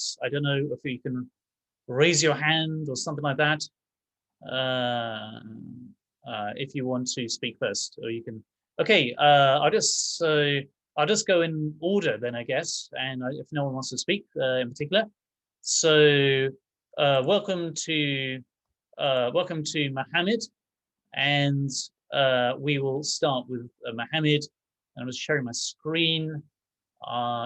perhaps. I don't know if you can raise your hand or something like that. If you want to speak first, or you can. Okay, I'll just go in order then, I guess. And if no one wants to speak in particular, so welcome to Mohammed, and we will start with Mohammed. I'm just sharing my screen.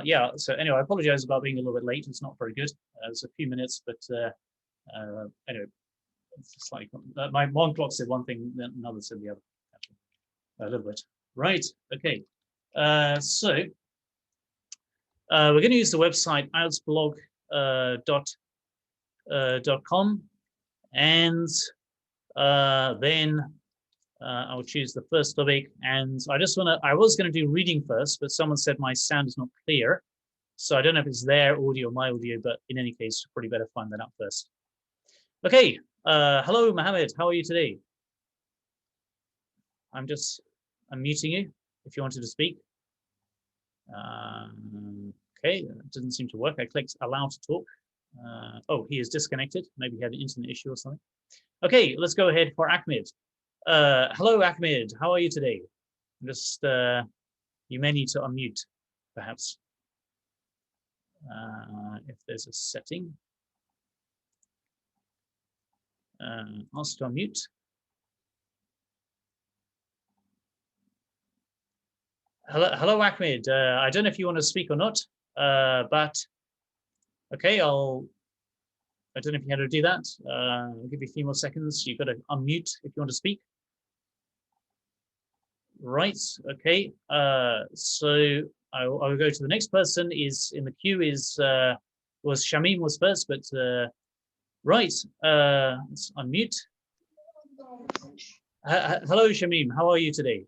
Yeah. So anyway, I apologize about being a little bit late. It's not very good. It's a few minutes, but anyway. It's just like my one clock said one thing, then another said the other. A little bit. Right. Okay. So we're going to use the website IELTSblog.com, and then I'll choose the first topic. And I was going to do reading first, but someone said my sound is not clear, so I don't know if it's their audio or my audio. But in any case, probably better find that out first. Okay. Hello, Mohammed. How are you today? I'm muting you if you wanted to speak. Okay, it doesn't seem to work. I clicked allow to talk. Oh, he is disconnected. Maybe he had an internet issue or something. Okay, let's go ahead for Ahmed. Hello, Ahmed. How are you today? You may need to unmute, perhaps, if there's a setting. Ask to unmute. Hello, Ahmed. I don't know if you want to speak or not, but okay, I don't know if you had to do that. I'll give you a few more seconds. You've got to unmute if you want to speak. Right. Okay. So I'll go to the next person. Is in the queue was Shamim was first, but. Right, let's unmute. Hello, Shamim. How are you today?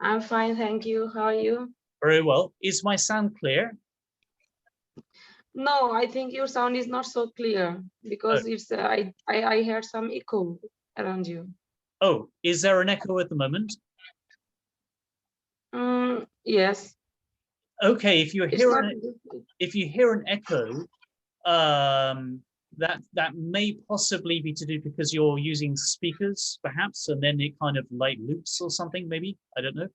I'm fine, thank you. How are you? Very well. Is my sound clear? No, I think your sound is not so clear because it's I heard some echo around you. Oh, is there an echo at the moment? Yes. Okay, if you hear an echo, that may possibly be to do because you're using speakers, perhaps, and then it kind of like loops or something, maybe. I don't know.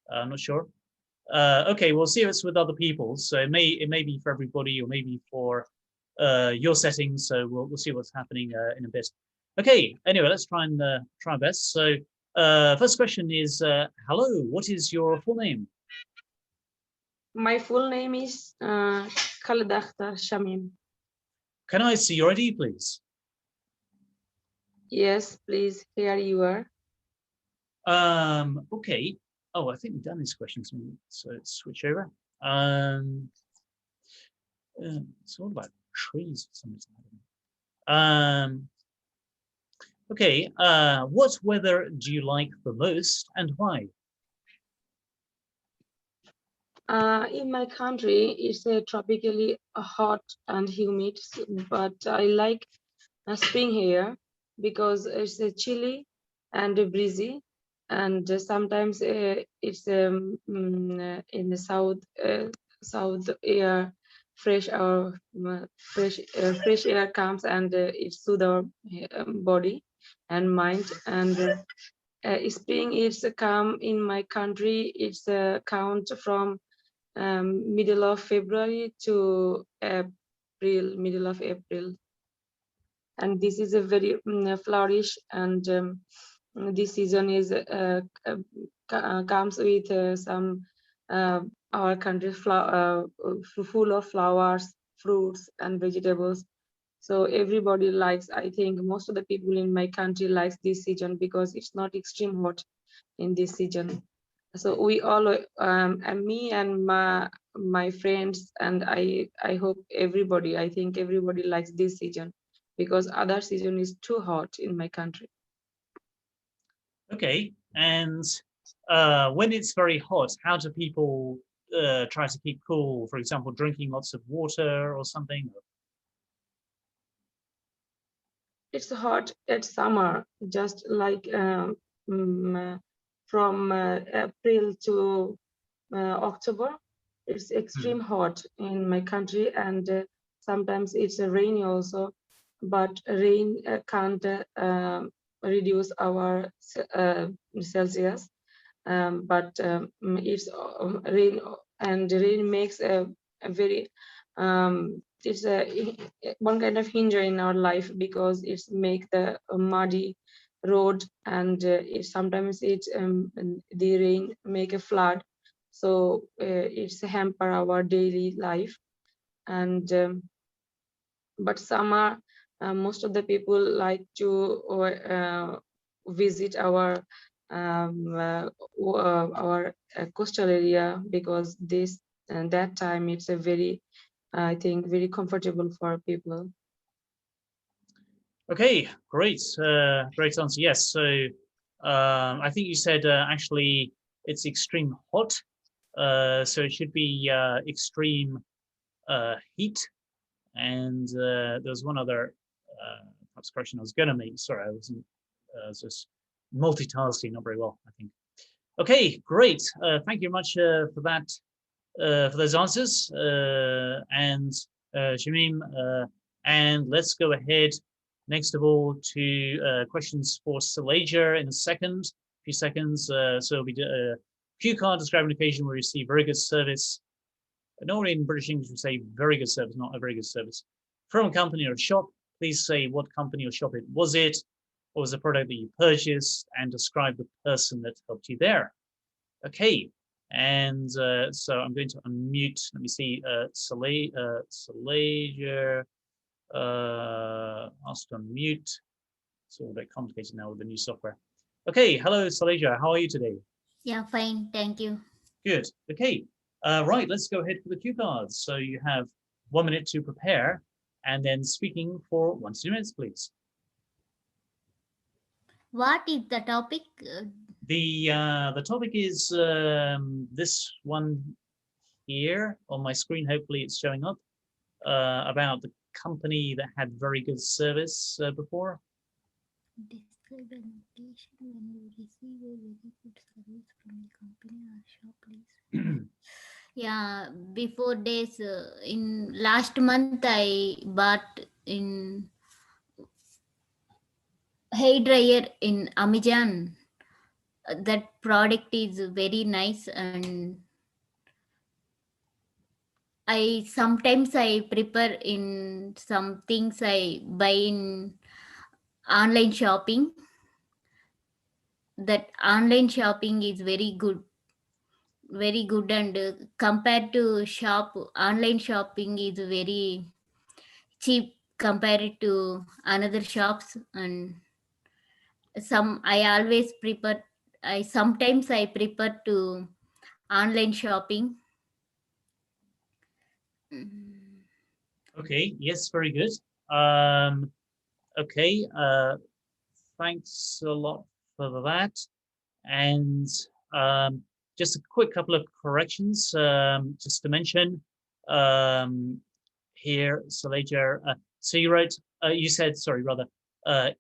I'm not sure. Okay, we'll see if it's with other people. So it may be for everybody, or maybe for your settings. So we'll see what's happening in a bit. Okay. Anyway, let's try our best. So first question is, hello. What is your full name? My full name is Khalid Akhtar Shamim. Can I see your ID, please? Yes, please. Here you are. Okay. Oh, I think we've done these questions, so let's switch over. It's all about trees for some reason. Okay. What weather do you like the most, and why? In my country, it's tropically hot and humid, but I like spring here because it's chilly and breezy, and sometimes it's in the south air, fresh air comes and it soothes our body and mind. And spring is come in my country. It's count from middle of February to middle of April, and this is a very flourish, and this season is comes with some our country full of flowers, fruits, and vegetables. So everybody likes. I think most of the people in my country likes this season because it's not extreme hot in this season. So we all, and me and my friends, and I hope everybody, I think everybody likes this season because other season is too hot in my country. Okay, and when it's very hot, how do people try to keep cool? For example, drinking lots of water or something? It's hot at summer, just like from April to October. It's extreme hot in my country, and sometimes it's rainy also, but rain can't reduce our Celsius. But it's rain, and rain makes a very it's one kind of hinder in our life, because it's make the muddy road, and sometimes the rain make a flood, so it's hamper our daily life. And but summer, most of the people like to visit our coastal area, because this and that time it's a very, I think, very comfortable for people. Okay, great. Great answer. Yes. So I think you said actually it's extreme hot. So it should be extreme heat. And there was one other perhaps correction I was going to make. Sorry, I was just multitasking not very well, I think. Okay, great. Thank you very much for that, for those answers, and Shamim. And let's go ahead, next of all, to questions for Salaja in a few seconds. So we do a cue card describing an occasion where we receive very good service. Normally in British English, we say very good service, not a very good service. From a company or a shop, please say what company or shop it was. What was the product that you purchased, and describe the person that helped you there. Okay, and so I'm going to unmute. Let me see, Salaja asked to unmute. It's all a bit complicated now with the new software. Okay, hello Salaja, how are you today? Yeah, fine, thank you. Good. Okay. Right, let's go ahead for the cue cards. So you have 1 minute to prepare, and then speaking for 1 to 2 minutes, please. What is the topic? The topic is this one here on my screen. Hopefully it's showing up, about the company that had very good service before. Describe an occasion when you receive a very good service from a company or shop, please. Yeah, before days, in last month I bought in hair dryer in Amazon. That product is very nice, and I sometimes I prepare in some things I buy in online shopping. That online shopping is very good, and compared to shop, online shopping is very cheap compared to another shops. And I sometimes I prefer to online shopping. Okay, yes, very good. Okay, thanks a lot for that. And just a quick couple of corrections, just to mention here, Salaja. So you wrote, you said, sorry, rather,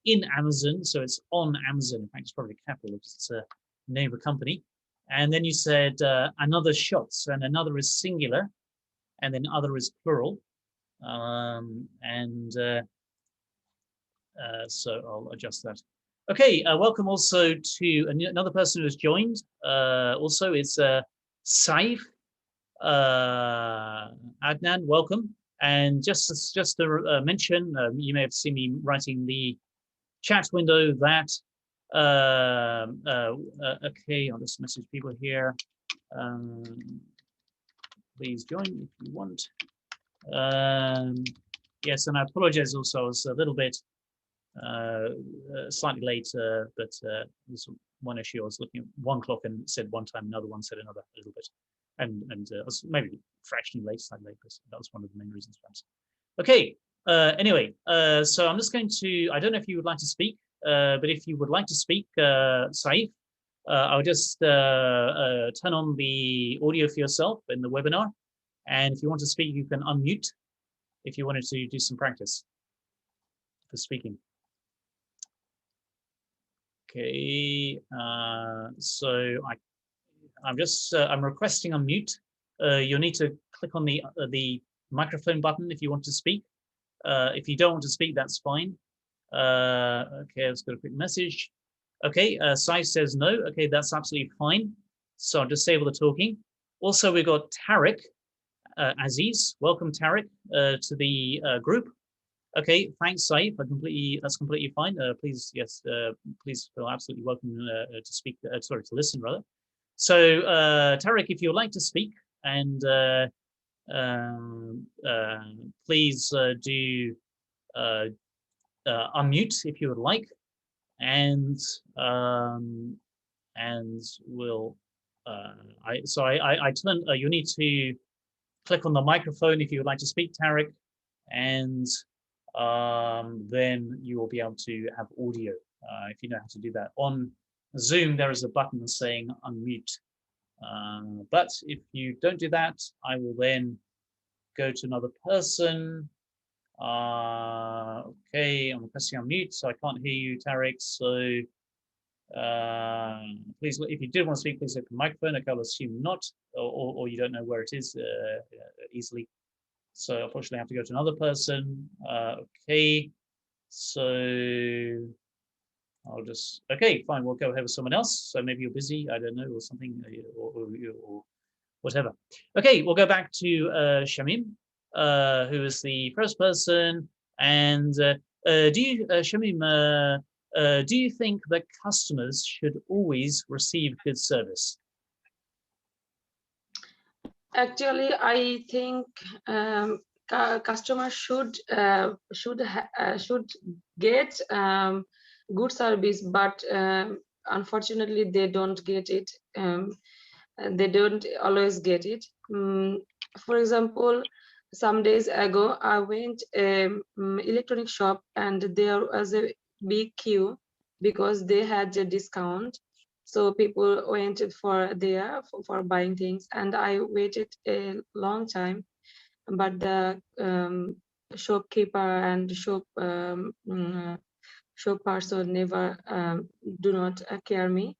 in Amazon. So it's on Amazon. In fact, it's probably capital because it's a name of a company. And then you said another shots, and another is singular, and then other is plural. So I'll adjust that. Okay, welcome also to another person who has joined. Also, it's Saif Adnan. Welcome. And just to mention, you may have seen me writing the chat window that. Okay, I'll just message people here. Please join if you want. Yes, and I apologize also. I was a little bit slightly late, but there's one issue. I was looking at one clock and said one time, another one said another a little bit, and I was maybe fractionally late, slightly late, because that was one of the main reasons perhaps. Okay. Anyway, so I'm just going to. I don't know if you would like to speak, but if you would like to speak, Saif, I'll just turn on the audio for yourself in the webinar, and if you want to speak, you can unmute. If you wanted to do some practice for speaking. Okay, so I'm requesting unmute. You'll need to click on the microphone button if you want to speak. If you don't want to speak, that's fine. Okay, let's go to a quick message. Okay, Sai says no. Okay, that's absolutely fine. So I'll disable the talking. Also, we've got Tariq Aziz. Welcome, Tariq, to the group. Okay, thanks, Saif. That's completely fine. Please, yes, please feel absolutely welcome to speak. Sorry, to listen rather. So, Tariq, if you'd like to speak, and please do unmute if you would like, and we'll. I turn. You need to click on the microphone if you would like to speak, Tariq, and then you will be able to have audio if you know how to do that. On Zoom, there is a button saying unmute. But if you don't do that, I will then go to another person. Okay, I'm pressing unmute, so I can't hear you, Tariq. So please, if you do want to speak, please open the microphone. Okay, I'll assume not, or you don't know where it is easily. So unfortunately, I have to go to another person. Okay, so I'll just, okay, fine, we'll go ahead with someone else. So maybe you're busy, I don't know, or something, or whatever. Okay, we'll go back to Shamim, who is the first person. And Shamim, do you think that customers should always receive good service? Actually, I think customers should get good service, but unfortunately, they don't get it. They don't always get it. For example, some days ago, I went electronic shop, and there was a big queue because they had a discount. So people went for there for buying things, and I waited a long time. But the shopkeeper and shop person never do not care me,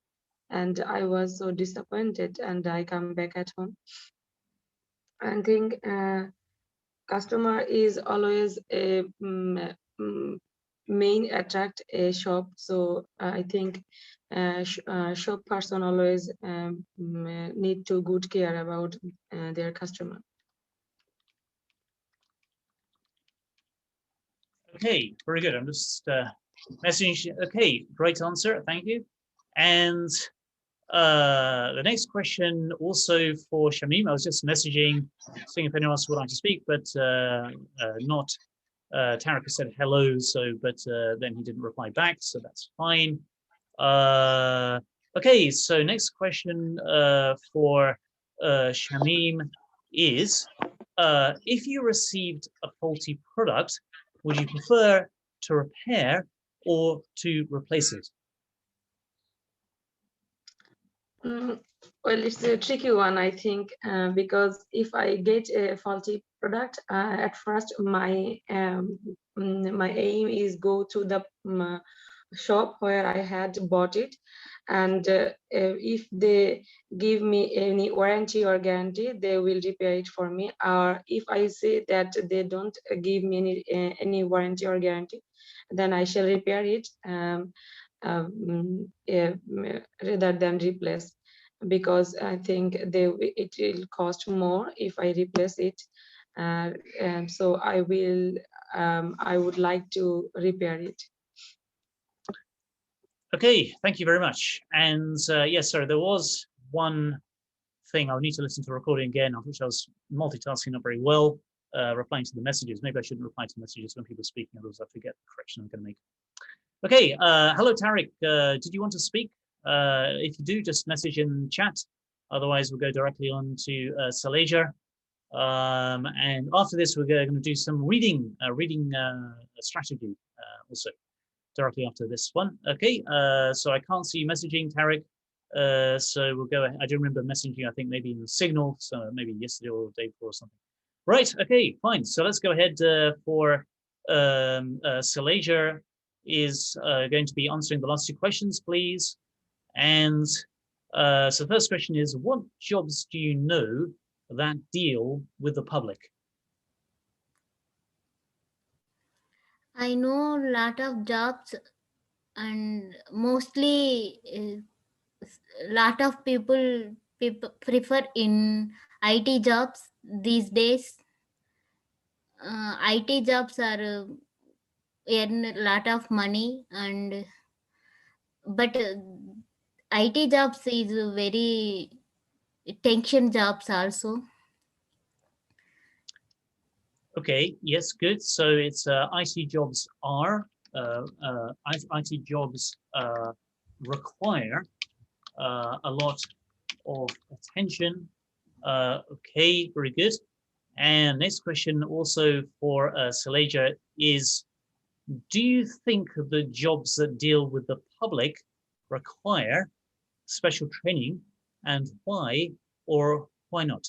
and I was so disappointed. And I come back at home. I think customer is always a main attract a shop. So I think shop person always need to good care about their customer. Okay, very good. I'm just messaging. Okay, great answer. Thank you. And the next question also for Shamim. I was just messaging, seeing if anyone else would like to speak, but not. Tariq said hello, so but then he didn't reply back, so that's fine. Okay, so next question for Shamim is, if you received a faulty product, would you prefer to repair or to replace it? Well, it's a tricky one, I think, because if I get a faulty product, at first my aim is go to the shop where I had bought it, and if they give me any warranty or guarantee, they will repair it for me. Or if I say that they don't give me any warranty or guarantee, then I shall repair it rather than replace, because I think it will cost more if I replace it, and so I would like to repair it. Okay, thank you very much. And yes, sorry, there was one thing. I'll need to listen to the recording again, which I was multitasking not very well, replying to the messages. Maybe I shouldn't reply to messages when people are speaking, otherwise I forget the correction I'm going to make. Okay, hello, Tariq. Did you want to speak? If you do, just message in chat. Otherwise, we'll go directly on to Saleja. And after this, we're going to do some reading strategy also directly after this one. Okay, so I can't see you messaging, Tariq. So we'll go ahead. I do remember messaging, I think maybe in the Signal, so maybe yesterday or the day before or something. Right, okay, fine. So let's go ahead for Saleja is going to be answering the last two questions, please. And so the first question is, what jobs do you know that deal with the public? I know a lot of jobs, and mostly lot of people prefer in IT jobs these days. IT jobs are earn a lot of money, and but IT jobs is very tension jobs also. Okay, yes, good. So it's IT jobs are, IT jobs require a lot of attention. Okay, very good. And next question also for Saleja is, do you think the jobs that deal with the public require special training, and why or why not?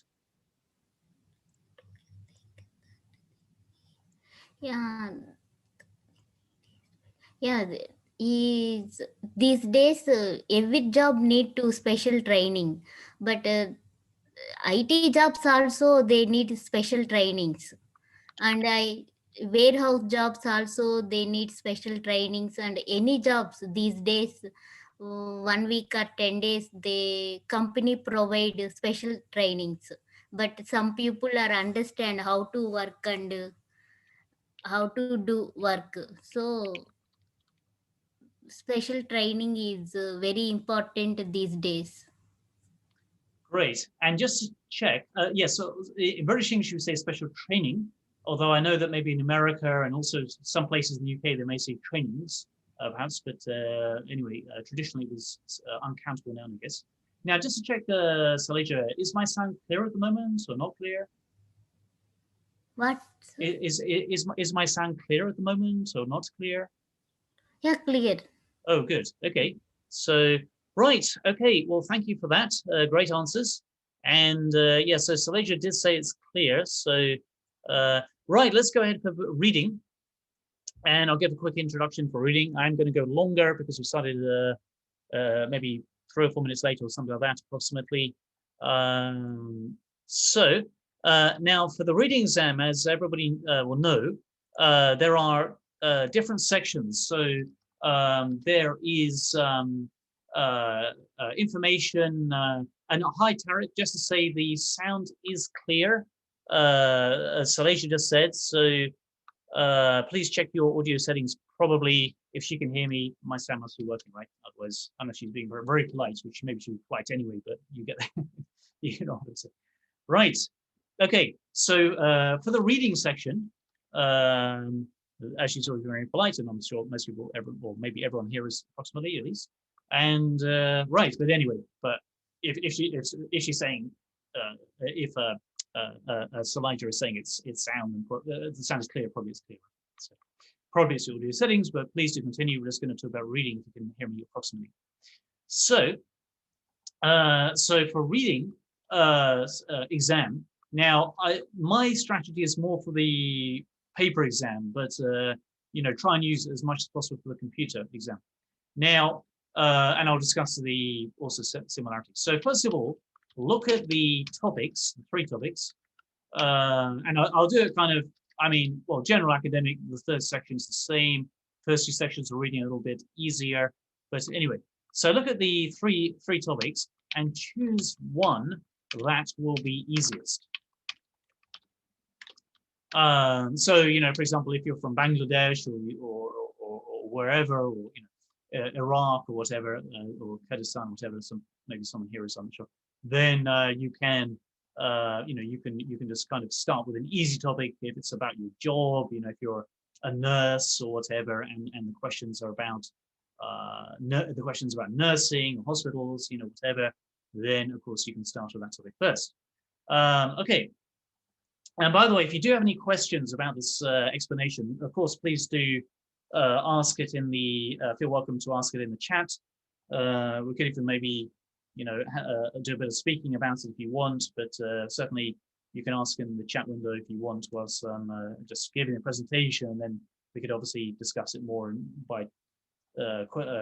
Yeah, yeah. Is these days every job need to special training, but IT jobs also they need special trainings, and warehouse jobs also they need special trainings, and any jobs these days 1 week or 10 days the company provide special trainings, but some people are understand how to work and how to do work. So special training is very important these days. Great. And just to check, yes, so in British English, you say special training, although I know that maybe in America and also some places in the UK, they may say trainings, perhaps, but anyway, traditionally it was uncountable noun, I guess. Now, just to check, Saleja, is my sound clear at the moment or not clear? What? Is my sound clear at the moment or not clear? Yeah, clear. Oh, good. Okay. So, right. Okay. Well, thank you for that. Great answers. And yeah, so Saleja did say it's clear. So, right, let's go ahead for reading. And I'll give a quick introduction for reading. I'm going to go longer because we started maybe 3 or 4 minutes later or something like that, approximately. So, now for the reading exam, as everybody will know, there are different sections. So, there is information and hi Tarek, just to say the sound is clear, as Saleja just said. So please check your audio settings. Probably, if she can hear me, my sound must be working, right? Otherwise, I know she's being very, very polite, which maybe she's polite anyway, but you get you know what I'm saying. Right. Okay. So for the reading section, as she's always very polite, and I'm sure most people, or maybe everyone here is approximately at least. And right, but anyway, but if she's saying if Saleja is saying it's sound and the sound is clear, probably it's clear. So probably it's audio settings, but please do continue. We're just going to talk about reading if you can hear me approximately. So so for reading exam, now my strategy is more for the paper exam, but you know, try and use it as much as possible for the computer exam. Now, and I'll discuss the also similarities. So first of all, look at the topics, the 3 topics, and I'll do it kind of, I mean, well, general academic, the 3rd section is the same. First 2 sections are reading a little bit easier, but anyway, so look at the three topics and choose one that will be easiest. So, you know, for example, if you're from Bangladesh or wherever, or, you know, Iraq or whatever, or Kurdistan, whatever, maybe someone here is, I'm sure, then you can, you know, you can just kind of start with an easy topic if it's about your job, you know, if you're a nurse or whatever, and the questions are about nursing, hospitals, you know, whatever, then of course you can start with that topic first. Okay. And by the way, if you do have any questions about this explanation, of course, please do ask it in the, feel welcome to ask it in the chat. We could even maybe, you know, do a bit of speaking about it if you want, but certainly you can ask in the chat window if you want whilst I'm just giving a presentation, and then we could obviously discuss it more by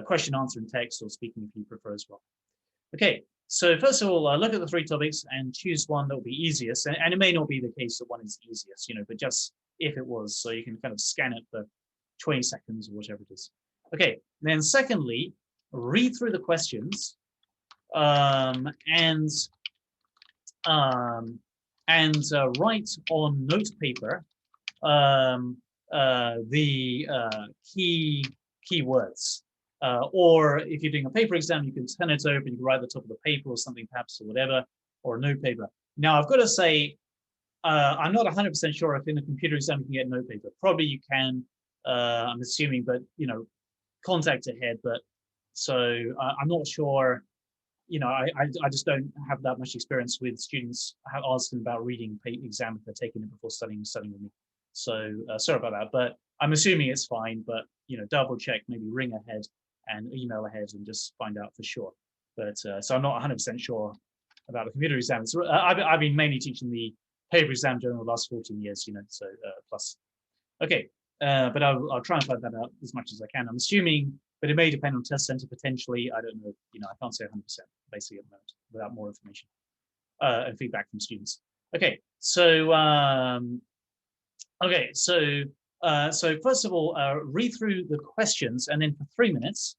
question, answer, and text, or speaking if you prefer as well. Okay. So first of all, look at the 3 topics and choose one that will be easiest. And it may not be the case that one is easiest, you know, but just if it was, so you can kind of scan it for 20 seconds or whatever it is. Okay, then secondly, read through the questions and write on note paper the key words. Or if you're doing a paper exam, you can turn it over and you can write at the top of the paper or something perhaps or whatever, or a note paper. Now, I've got to say, I'm not 100% sure if in a computer exam you can get note paper. Probably you can, I'm assuming, but, you know, contact ahead. But so I'm not sure, you know, I just don't have that much experience with students asking about reading exam if they're taking it before studying with me. So sorry about that, but I'm assuming it's fine, but, you know, double check, maybe ring ahead and email ahead and just find out for sure. But so I'm not 100% sure about the computer exams. I've been mainly teaching the paper exam during the last 14 years, you know, so plus. Okay, but I'll try and find that out as much as I can. I'm assuming, but it may depend on test center potentially. I don't know, you know, I can't say 100% basically at the moment without more information and feedback from students. Okay, so so first of all, read through the questions, and then for 3 minutes.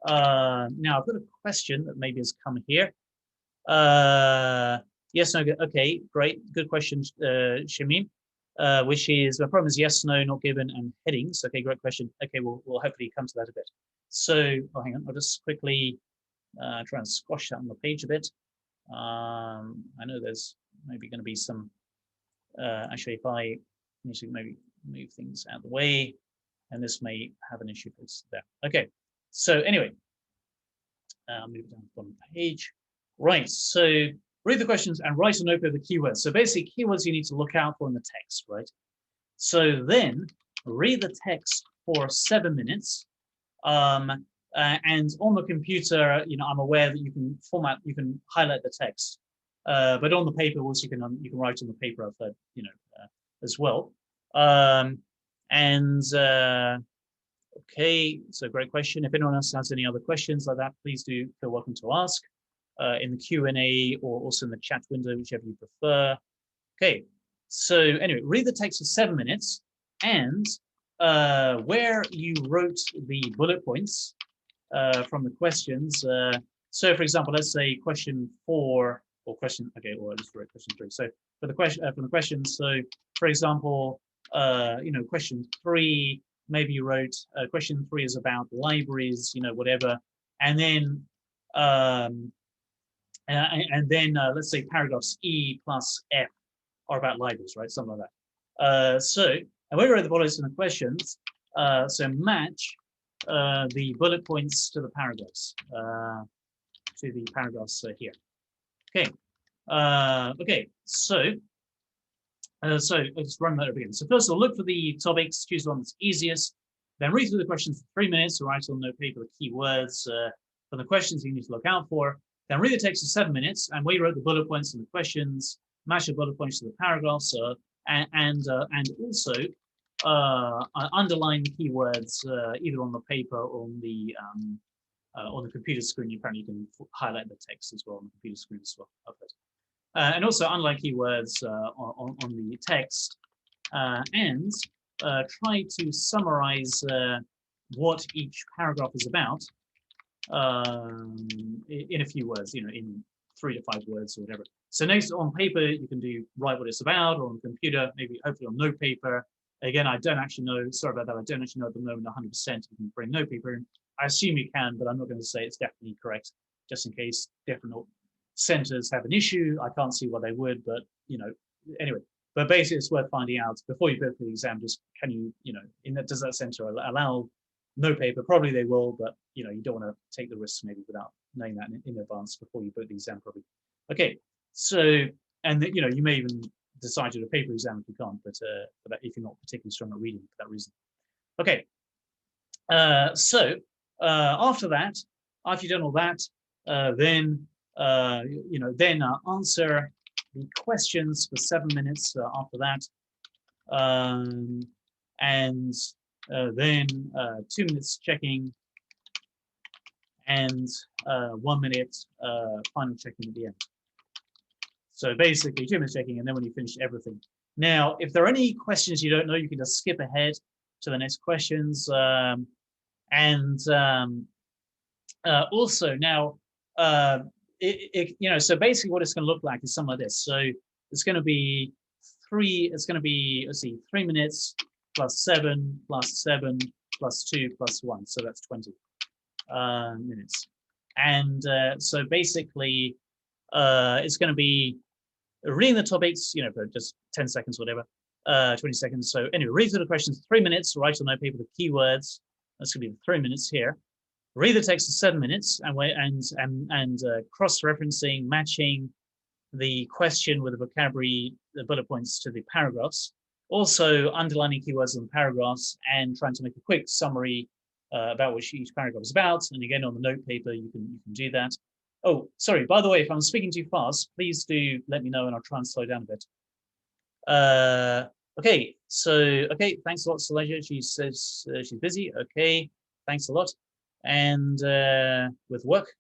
Now I've got a question that maybe has come here. Yes, no, okay, great, good question, Shamim. Which is, the problem is yes, no, not given, and headings. Okay, great question. Okay, we'll hopefully come to that a bit. So, oh, hang on, I'll just quickly try and squash that on the page a bit. I know there's maybe going to be some, actually, if I need to maybe move things out of the way, and this may have an issue there. Okay, so anyway, I'll move down to the bottom page. Right, so read the questions and write a note of the keywords. So basically, keywords you need to look out for in the text, right? So then read the text for 7 minutes. And on the computer, you know, I'm aware that you can highlight the text. But on the paper, also you can write on the paper, I've heard, you know, as well. Okay, so great question. If anyone else has any other questions like that, please do feel welcome to ask in the Q&A or also in the chat window, whichever you prefer. Okay, so anyway, read the text for 7 minutes, and where you wrote the bullet points from the questions. So for example, let's say question 4 or question, okay, or I just wrote question 3. So for the question, from the questions, so for example, you know, question 3, maybe you wrote question 3 is about libraries, you know, whatever, and then let's say paragraphs E plus F are about libraries, right? Something like that. And we wrote the bullets in the questions, so match the bullet points to the paragraphs, here. Okay. Okay. So let's run that again. So first of all, look for the topics, choose the one that's easiest, then read through the questions for 3 minutes, or write on note paper the key words for the questions you need to look out for. Then read the text for 7 minutes, and we wrote the bullet points in the questions, match the bullet points to the paragraphs, and also underline keywords either on the paper or on the computer screen. Apparently, you can highlight the text as well on the computer screen as well. And also underline keywords on the text, and try to summarize what each paragraph is about in a few words, you know, in 3 to 5 words or whatever. So next on paper, you can write what it's about, or on computer, maybe hopefully on note paper. Again, I don't actually know, sorry about that, I don't actually know at the moment 100% you can bring note paper in. I assume you can, but I'm not going to say it's definitely correct, just in case different centers have an issue. I can't see why they would, but, you know, anyway. But basically, it's worth finding out before you go for the exam. Just can you, you know, does that center allow no paper? Probably they will, but you know, you don't want to take the risks maybe without knowing that in advance before you book the exam. Probably. Okay, so and you know, you may even decide to do a paper exam if you can't, but if you're not particularly strong at reading for that reason. Okay, so after that, after you've done all that, then you know, then answer the questions for 7 minutes after that, and then 2 minutes checking, and 1 minute final checking at the end. So basically 2 minutes checking, and then when you finish everything. Now, if there are any questions you don't know, you can just skip ahead to the next questions. Also now, so basically what it's going to look like is something like this. So it's going to be let's see, 3 minutes plus 7 plus 7 plus 2 plus 1. So that's 20 minutes. And so basically, it's going to be reading the topics, for just 10 seconds, whatever, 20 seconds. So anyway, read through the questions, 3 minutes, write on note paper the keywords. That's going to be the 3 minutes here. Read the text for 7 minutes and cross-referencing, matching the question with the vocabulary, the bullet points to the paragraphs. Also underlining keywords in the paragraphs and trying to make a quick summary about what each paragraph is about. And again, on the note paper, you can do that. Oh, sorry, by the way, if I'm speaking too fast, please do let me know and I'll try and slow down a bit. Okay, thanks a lot, Saleja. She says she's busy. Okay, thanks a lot. And with work.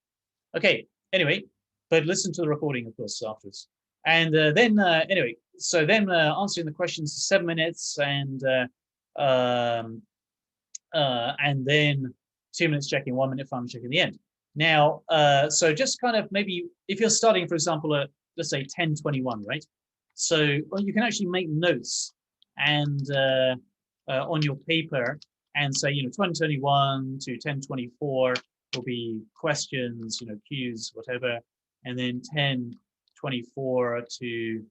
Okay, anyway, but listen to the recording, of course, afterwards. And then, anyway, so then answering the questions for 7 minutes and then 2 minutes checking, 1 minute final check at the end. Now, so just kind of maybe if you're starting, for example, at let's say 10:21, right? So you can actually make notes and on your paper and say, 2021 to 10:24 will be questions, cues, whatever, and then 10:24 to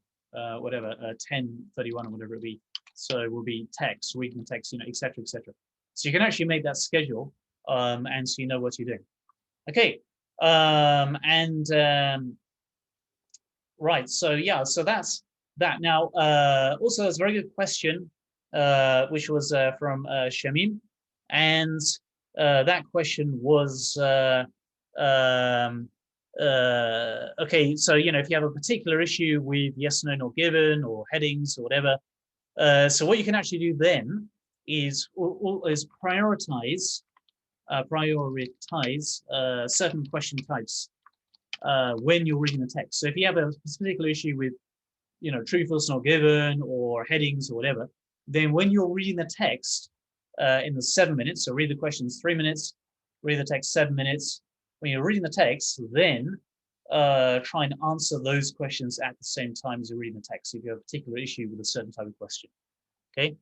whatever, 10:31 or whatever it be. So it will be text, reading the text, etc., etc. So you can actually make that schedule, and so you know what you're doing. Okay, right. So yeah, so that's that. Now, also there's a very good question, which was from Shamim, and that question was okay. So if you have a particular issue with yes, no, not given, or headings, or whatever, so what you can actually do then is prioritize certain question types when you're reading the text. So if you have a particular issue with, true, false, not given, or headings, or whatever, then when you're reading the text in the 7 minutes, so read the questions 3 minutes, read the text 7 minutes. When you're reading the text, then try and answer those questions at the same time as you're reading the text. If you have a particular issue with a certain type of question, okay?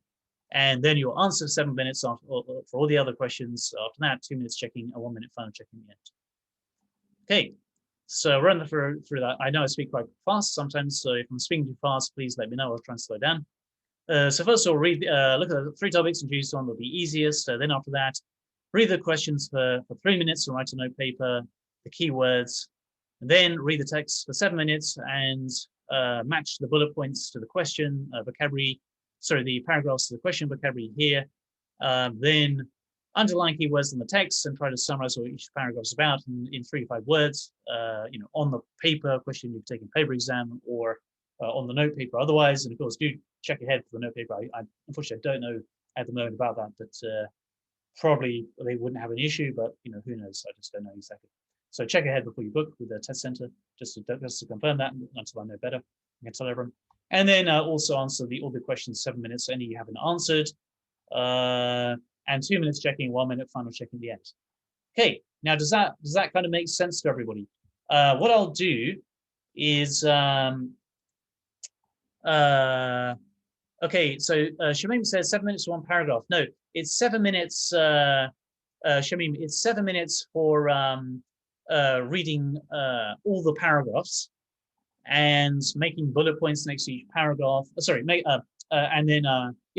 And then you'll answer 7 minutes for all the other questions. After that, 2 minutes checking, a 1 minute final checking at the end. Okay, so run through that. I know I speak quite fast sometimes, so if I'm speaking too fast, please let me know. I'll try and slow down. So first of all, look at the 3 topics and choose one that'll be easiest. Then after that, read the questions for 3 minutes and write a note paper, the keywords. And then read the text for 7 minutes and match the bullet points to the question, vocabulary. Sorry, the paragraphs to the question, vocabulary here. Then underline keywords in the text and try to summarize what each paragraph is about in 3 to 5 words. On the paper question you've taken paper exam or on the note paper otherwise. And of course, do check ahead for the note paper. I unfortunately don't know at the moment about that, but probably they wouldn't have an issue. But who knows? I just don't know exactly. So check ahead before you book with the test center just to confirm that until I know better. I can tell everyone. And then also answer all the questions 7 minutes, any you haven't answered. And 2 minutes checking, 1 minute final checking at the end. Okay, now does that kind of make sense to everybody? What I'll do is okay, so Shamim says 7 minutes for 1 paragraph. No, it's 7 minutes, Shamim, it's 7 minutes for reading all the paragraphs and making bullet points next to each paragraph. Sorry, and then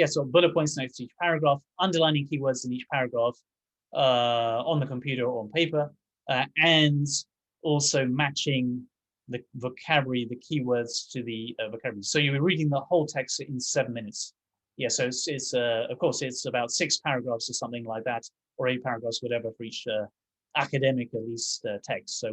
so bullet points next to each paragraph, underlining keywords in each paragraph on the computer or on paper, and also matching the vocabulary, the keywords to the vocabulary. So you're reading the whole text in 7 minutes. Yeah, so it's of course it's about 6 paragraphs or something like that, or 8 paragraphs, whatever, for each academic at least text. So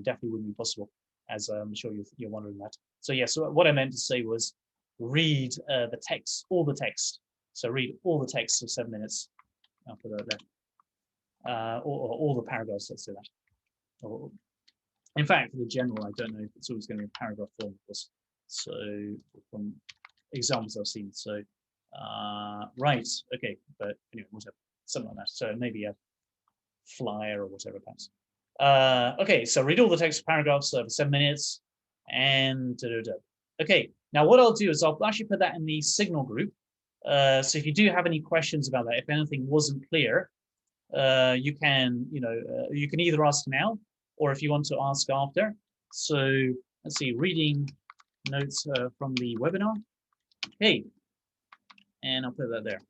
definitely wouldn't be possible, as I'm sure you're wondering that. So yeah, so what I meant to say was read the text, all the text. So read all the text for 7 minutes. I'll put that there. Or all the paragraphs, let's say that. Or, in fact, for the general, I don't know if it's always going to be a paragraph form, of course. So from examples I've seen. So Right. Okay. But anyway, whatever. Something like that. So maybe a flyer or whatever, perhaps. Okay. So read all the text paragraphs for 7 minutes, and okay. Now what I'll do is I'll actually put that in the Signal group. So if you do have any questions about that, if anything wasn't clear, you can either ask now, or if you want to ask after. So let's see, reading notes from the webinar. Okay, and I'll put that there.